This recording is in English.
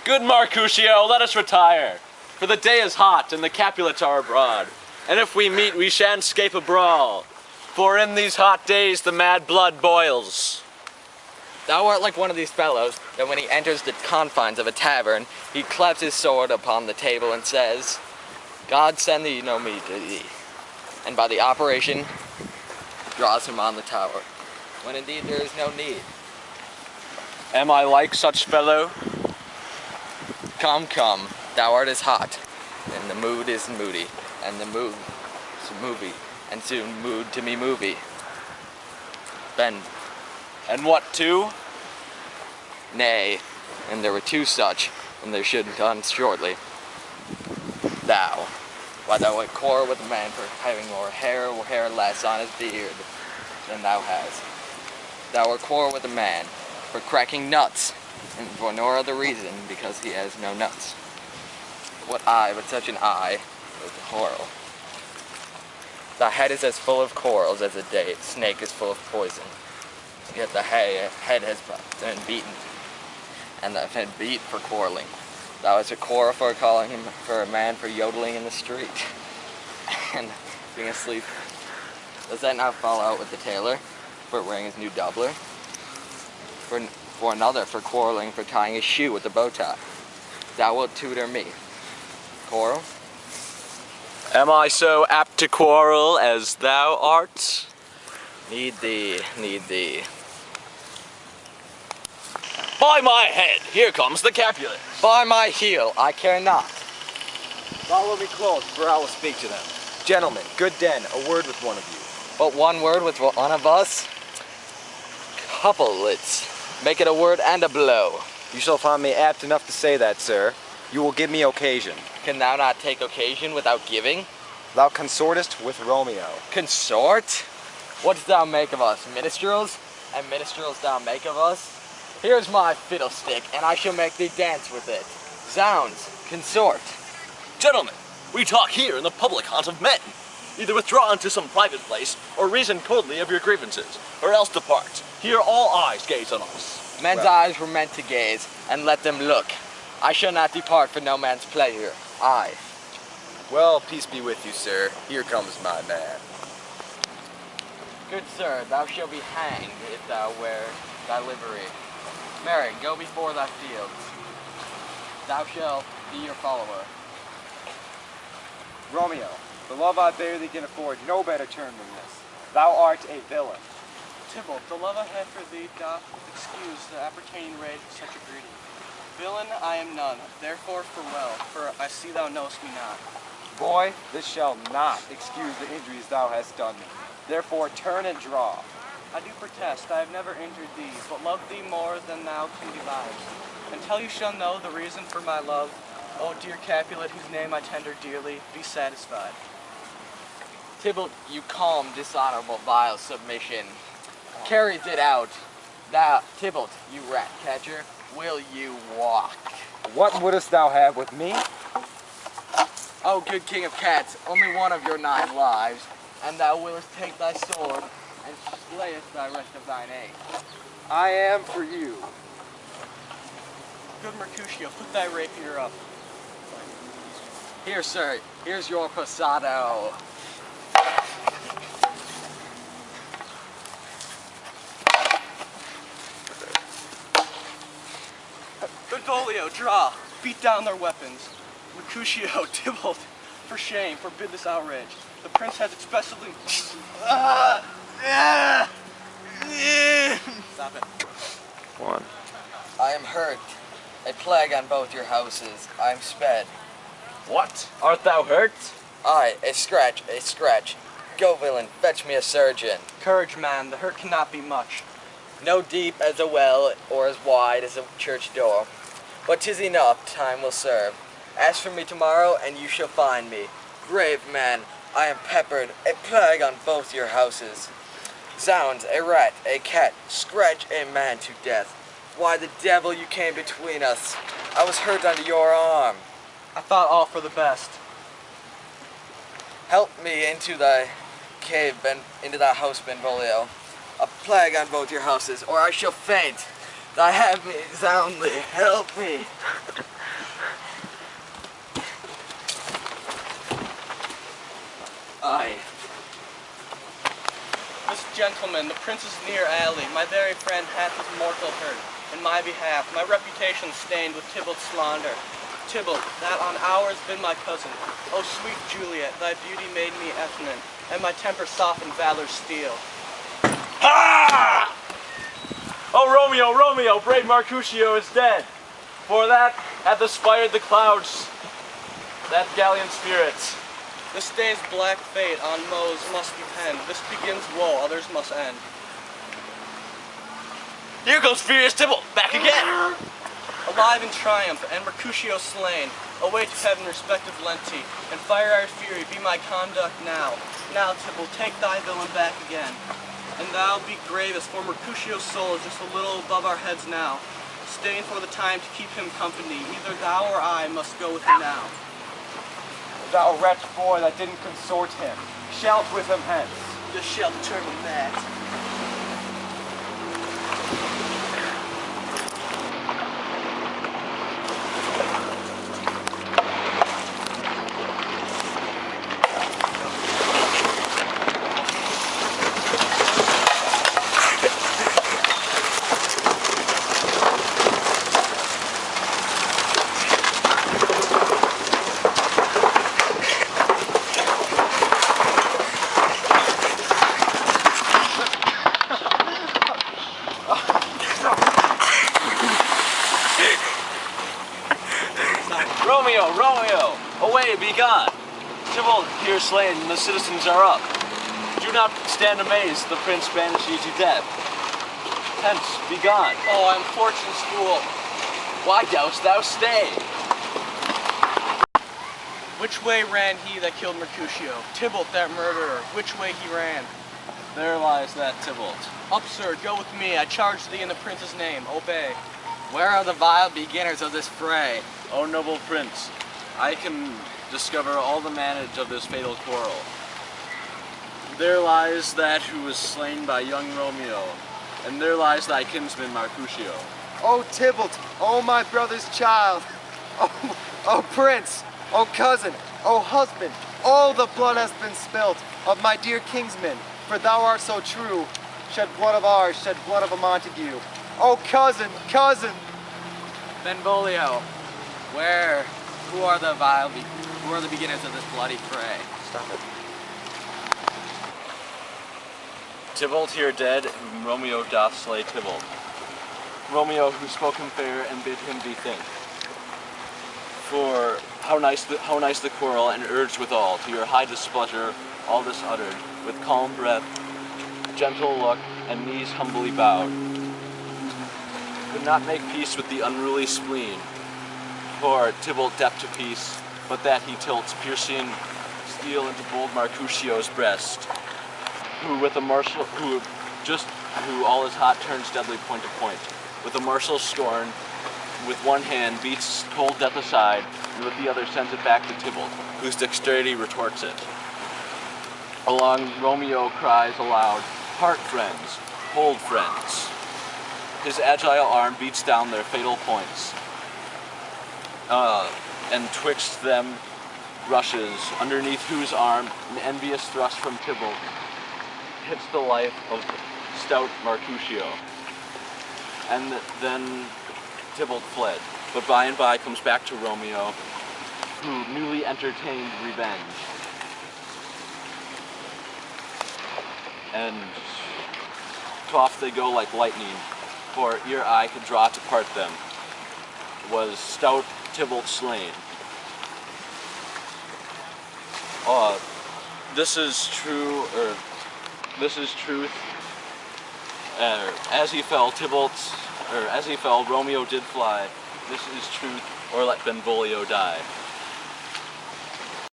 Good Mercutio, let us retire, for the day is hot and the Capulets are abroad, and if we meet we shan't escape a brawl, for in these hot days the mad blood boils. Thou art like one of these fellows that when he enters the confines of a tavern, he claps his sword upon the table and says, God send thee no meat to thee, and by the operation draws him on the tower, when indeed there is no need. Am I like such fellow? Come, come, thou art as hot, and the mood is moody, and the mood is movie, and soon mood to me movie. Ben, And what two? nay, and there were two such, and there should come shortly. Thou, why thou art quarrel with a man for having more hair or hair less on his beard than thou hast. Thou art quarrel with a man for cracking nuts, and for no other reason because he has no nuts. What eye but such an eye with a quarrel? Thy head is as full of quarrels as a snake is full of poison. Yet the head has been beaten, and thou hast been beat for quarreling. Thou hast a quarrel for calling him for a man for yodeling in the street, and being asleep. Does that not fall out with the tailor for wearing his new doubler? For another for quarreling for tying his shoe with a bow tie. Thou wilt tutor me. Quarrel? Am I so apt to quarrel as thou art? Need thee, need thee. By my head, here comes the Capulet. By my heel, I care not. Follow me close, for I will speak to them. Gentlemen, good den, a word with one of you. But one word with one of us? Couplets. Make it a word and a blow. You shall find me apt enough to say that, sir. You will give me occasion. Can thou not take occasion without giving? Thou consortest with Romeo. Consort? What dost thou make of us? Minstrels? And minstrels thou make of us? Here's my fiddlestick, and I shall make thee dance with it. Zounds, consort. Gentlemen, we talk here in the public haunt of men. Either withdraw into some private place, or reason coldly of your grievances, or else depart. Here all eyes gaze on us. Men's eyes were meant to gaze, and let them look. I shall not depart for no man's pleasure. I. Well, peace be with you, sir. Here comes my man. Good sir, thou shalt be hanged if thou wear thy livery. Mary, go before thy fields. Thou shalt be your follower. Romeo, the love I bear thee can afford no better term than this. Thou art a villain. Tybalt, the love I have for thee doth excuse the appertaining rage of such a greeting. Villain, I am none, therefore farewell, for I see thou knowest me not. Boy, this shall not excuse the injuries thou hast done me. Therefore turn and draw. I do protest, I have never injured thee, but love thee more than thou can devise. Until you shall know the reason for my love, O dear Capulet, whose name I tender dearly, be satisfied. Tybalt, you calm, dishonorable, vile submission. Carries it out. Thou, Tybalt, you rat catcher, will you walk? What wouldst thou have with me? O good king of cats, only one of your 9 lives, and thou willest take thy sword, and slayest thy rest of thine age. I am for you. Good Mercutio, put thy rapier up. Here, sir, here's your passado. Benvolio, draw, beat down their weapons. Mercutio, Tybalt, for shame, forbid this outrage. The prince has expressively... Stop it. One. I am hurt. A plague on both your houses. I am sped. What? Art thou hurt? Aye, a scratch, a scratch. Go, villain, fetch me a surgeon. Courage, man, the hurt cannot be much. No deep as a well, or as wide as a church door. But 'tis enough, time will serve. Ask for me tomorrow, and you shall find me. Brave man, I am peppered, a plague on both your houses. Zounds, a rat, a cat, scratch a man to death. Why the devil you came between us? I was hurt under your arm. I thought all for the best. Help me into thy cave, into thy house, Benvolio. A plague on both your houses, or I shall faint. Thy have me soundly, help me. Aye. This gentleman, the prince's near ally, my very friend hath his mortal hurt. In my behalf, my reputation stained with Tybalt's slander. Tybalt, that on hours been my cousin. O sweet Juliet, thy beauty made me effeminate, and my temper softened valor's steel. Ha! Oh, Romeo, Romeo, brave Mercutio is dead. For that hath aspired the clouds, that gallant spirit. This day's black fate on Mose must depend. This begins woe, others must end. Here goes furious Tybalt, back again. Alive in triumph, and Mercutio slain, await heaven respective Lenti, and fire-eyed fury be my conduct now. Now, Tybalt, take thy villain back again. And thou be gravest, for Mercutio's soul is just a little above our heads now. Staying for the time to keep him company, either thou or I must go with him now. Thou wretch boy that didn't consort him, shalt with him hence. This shall determine that. Romeo, Romeo, away, be gone. Tybalt here slain, and the citizens are up. Do not stand amazed, the prince banishes you dead. Hence, be gone. Oh, unfortunate fool. Why dost thou stay? Which way ran he that killed Mercutio? Tybalt, that murderer, which way he ran? There lies that Tybalt. Up, sir, go with me. I charge thee in the prince's name. Obey. Where are the vile beginners of this fray? O noble prince, I can discover all the manage of this fatal quarrel. There lies that who was slain by young Romeo, and there lies thy kinsman Mercutio. O Tybalt, O my brother's child, O prince, O cousin, O husband, all the blood has been spilt of my dear kinsman, for thou art so true. Shed blood of ours, shed blood of a Montague. O cousin, cousin! Benvolio, who are the beginners of this bloody fray? Stop it. Tybalt here dead, whom Romeo doth slay Tybalt. Romeo who spoke him fair and bid him bethink. For how nice the quarrel, and urged withal, to your high displeasure, all this uttered, with calm breath, gentle look, and knees humbly bowed. Could not make peace with the unruly spleen, for Tybalt deaf to peace, but that he tilts piercing steel into bold Mercutio's breast, who all his hot turns deadly point to point. With a martial scorn, with one hand beats cold death aside, and with the other sends it back to Tybalt, whose dexterity retorts it. Along Romeo cries aloud, "Part friends, hold friends." His agile arm beats down their fatal points, and twixt them rushes, underneath whose arm an envious thrust from Tybalt hits the life of stout Mercutio. And then Tybalt fled, but by and by comes back to Romeo, who newly entertained revenge. And off they go like lightning, for ere eye could draw to part them, was stout Tybalt slain. This is true, or this is truth. As he fell, Romeo did fly. This is truth, or let Benvolio die.